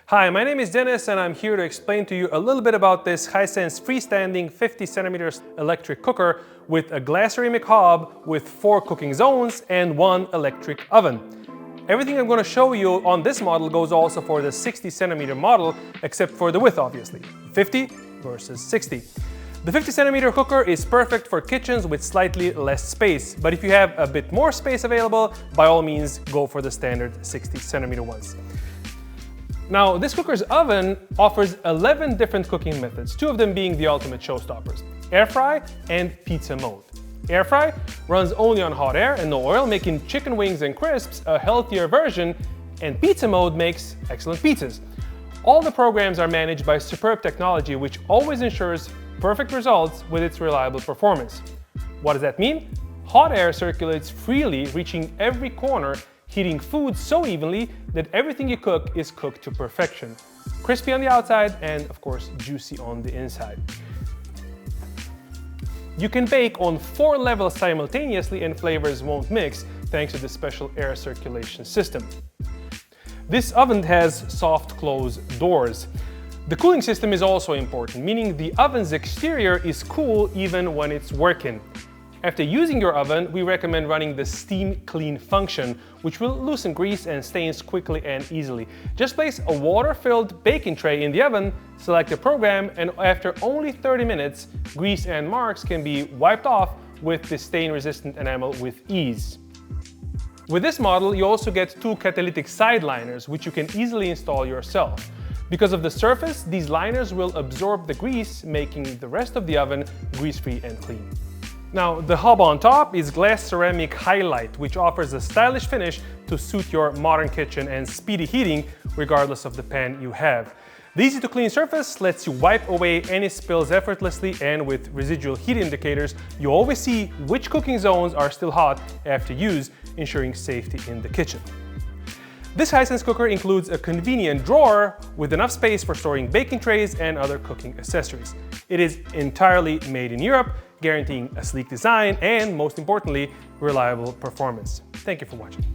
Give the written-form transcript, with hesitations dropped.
Hi, my name is Dennis and I'm here to explain to you a little bit about this Hisense Freestanding 50 centimeters electric cooker with a glass ceramic hob with 4 cooking zones and 1 electric oven. Everything I'm going to show you on this model goes also for the 60 centimeter model, except for the width obviously, 50 versus 60. The 50 centimeter cooker is perfect for kitchens with slightly less space, but if you have a bit more space available, by all means go for the standard 60 centimeter ones. Now, this cooker's oven offers 11 different cooking methods, 2 of them being the ultimate showstoppers, air fry and pizza mode. Air fry runs only on hot air and no oil, making chicken wings and crisps a healthier version, and pizza mode makes excellent pizzas. All the programs are managed by superb technology, which always ensures perfect results with its reliable performance. What does that mean? Hot air circulates freely, reaching every corner, heating food so evenly that everything you cook is cooked to perfection. Crispy on the outside and, of course, juicy on the inside. You can bake on 4 levels simultaneously and flavors won't mix thanks to the special air circulation system. This oven has soft close doors. The cooling system is also important, meaning the oven's exterior is cool even when it's working. After using your oven, we recommend running the steam clean function, which will loosen grease and stains quickly and easily. Just place a water-filled baking tray in the oven, select the program, and after only 30 minutes, grease and marks can be wiped off with the stain-resistant enamel with ease. With this model, you also get 2 catalytic side liners, which you can easily install yourself. Because of the surface, these liners will absorb the grease, making the rest of the oven grease-free and clean. Now, the hob on top is glass ceramic highlight, which offers a stylish finish to suit your modern kitchen and speedy heating regardless of the pan you have. The easy-to-clean surface lets you wipe away any spills effortlessly, and with residual heat indicators, you always see which cooking zones are still hot after use, ensuring safety in the kitchen. This Hisense cooker includes a convenient drawer with enough space for storing baking trays and other cooking accessories. It is entirely made in Europe, guaranteeing a sleek design and, most importantly, reliable performance. Thank you for watching.